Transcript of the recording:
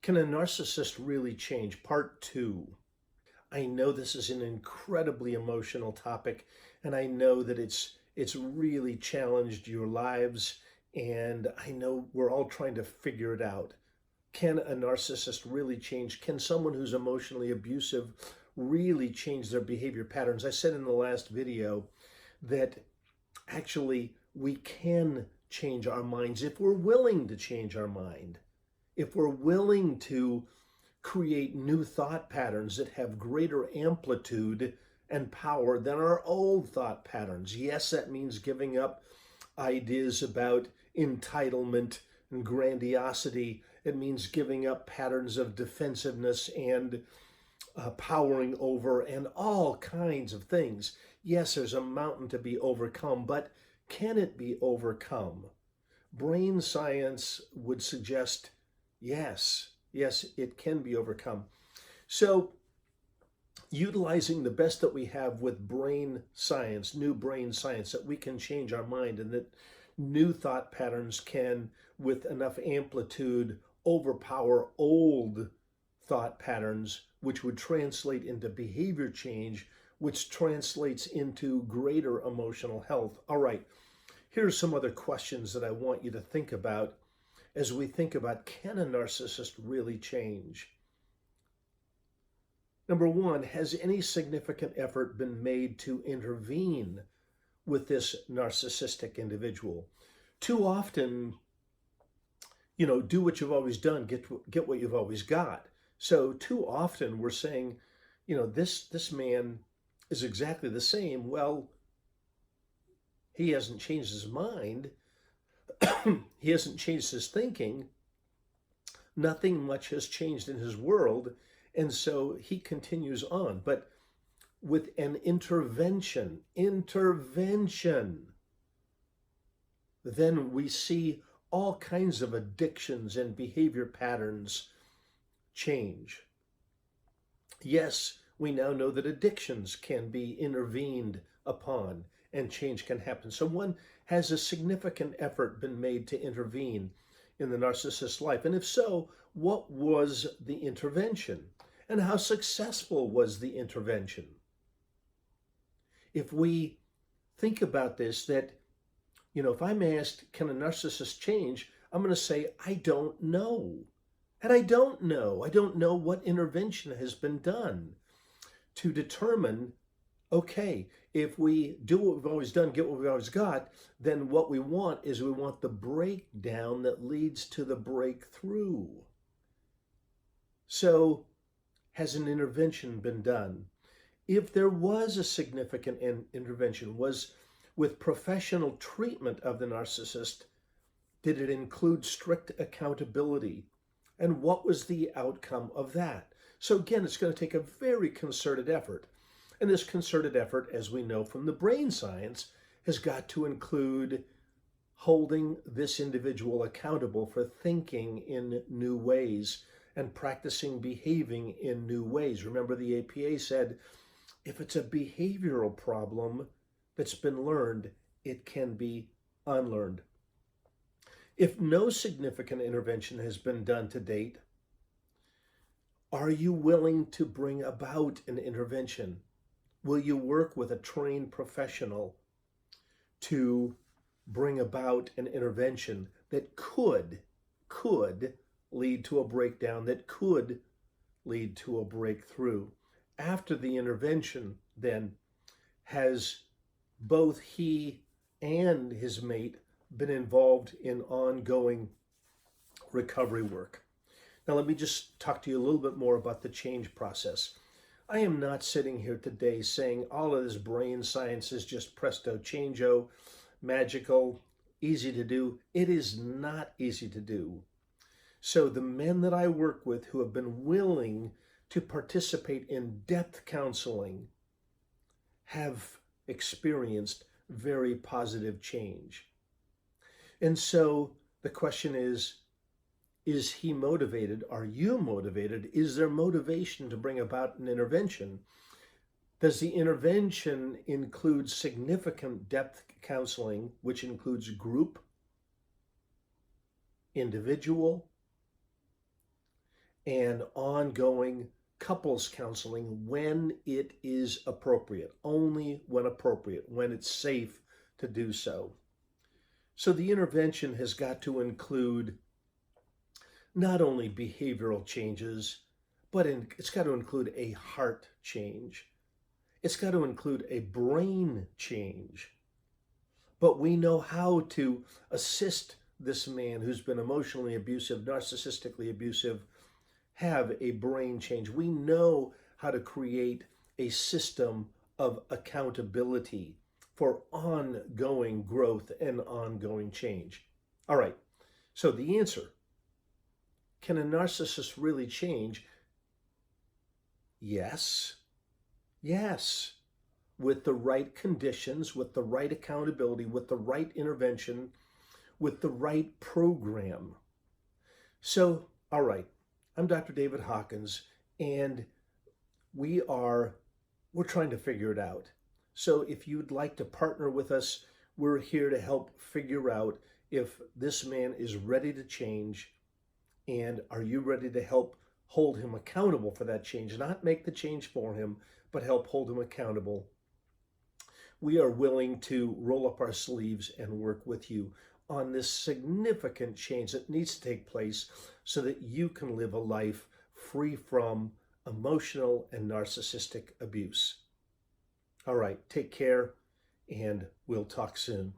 Can a narcissist really change? Part two. I know this is an incredibly emotional topic, and I know that it's really challenged your lives, and I know we're all trying to figure it out. Can a narcissist really change? Can someone who's emotionally abusive really change their behavior patterns? I said in the last video that actually we can change our minds if we're willing to change our mind. If we're willing to create new thought patterns that have greater amplitude and power than our old thought patterns. Yes, that means giving up ideas about entitlement and grandiosity. It means giving up patterns of defensiveness and powering over and all kinds of things. Yes, there's a mountain to be overcome, but can it be overcome? Brain science would suggest yes, it can be overcome. So, utilizing the best that we have with brain science, new brain science, that we can change our mind and that new thought patterns can, with enough amplitude, overpower old thought patterns, which would translate into behavior change, which translates into greater emotional health. All right, here's some other questions that I want you to think about as we think about, can a narcissist really change? Number one, has any significant effort been made to intervene with this narcissistic individual? Too often, do what you've always done, get what you've always got. So too often we're saying, this man is exactly the same. Well, he hasn't changed his mind. He hasn't changed his thinking. Nothing much has changed in his world. And so he continues on. But with an intervention, then we see all kinds of addictions and behavior patterns change. Yes, we now know that addictions can be intervened upon and change can happen. So one, has a significant effort been made to intervene in the narcissist's life? And if so, what was the intervention? And how successful was the intervention? If we think about this, that, if I'm asked, can a narcissist change? I'm going to say, I don't know. And I don't know. I don't know what intervention has been done to determine, okay, if we do what we've always done, get what we've always got, then what we want the breakdown that leads to the breakthrough. So, has an intervention been done? If there was a significant intervention, was with professional treatment of the narcissist, did it include strict accountability? And what was the outcome of that? So again, it's going to take a very concerted effort. And this concerted effort, as we know from the brain science, has got to include holding this individual accountable for thinking in new ways and practicing behaving in new ways. Remember, the APA said, if it's a behavioral problem that's been learned, it can be unlearned. If no significant intervention has been done to date, are you willing to bring about an intervention? Will you work with a trained professional to bring about an intervention that could lead to a breakdown, that could lead to a breakthrough? After the intervention, then, has both he and his mate been involved in ongoing recovery work? Now, let me just talk to you a little bit more about the change process. I am not sitting here today saying all of this brain science is just presto changeo, magical, easy to do. It is not easy to do. So the men that I work with who have been willing to participate in depth counseling have experienced very positive change. And so the question is he motivated? Are you motivated? Is there motivation to bring about an intervention? Does the intervention include significant depth counseling, which includes group, individual, and ongoing couples counseling when it is appropriate, only when appropriate, when it's safe to do so. So the intervention has got to include not only behavioral changes, but it's got to include a heart change. It's got to include a brain change. But we know how to assist this man who's been emotionally abusive, narcissistically abusive, have a brain change. We know how to create a system of accountability for ongoing growth and ongoing change. All right, so the answer, can a narcissist really change? Yes. Yes. With the right conditions, with the right accountability, with the right intervention, with the right program. So, all right, I'm Dr. David Hawkins, and we're trying to figure it out. So if you'd like to partner with us, we're here to help figure out if this man is ready to change, and are you ready to help hold him accountable for that change, not make the change for him, but help hold him accountable. We are willing to roll up our sleeves and work with you on this significant change that needs to take place so that you can live a life free from emotional and narcissistic abuse. All right, take care, and we'll talk soon.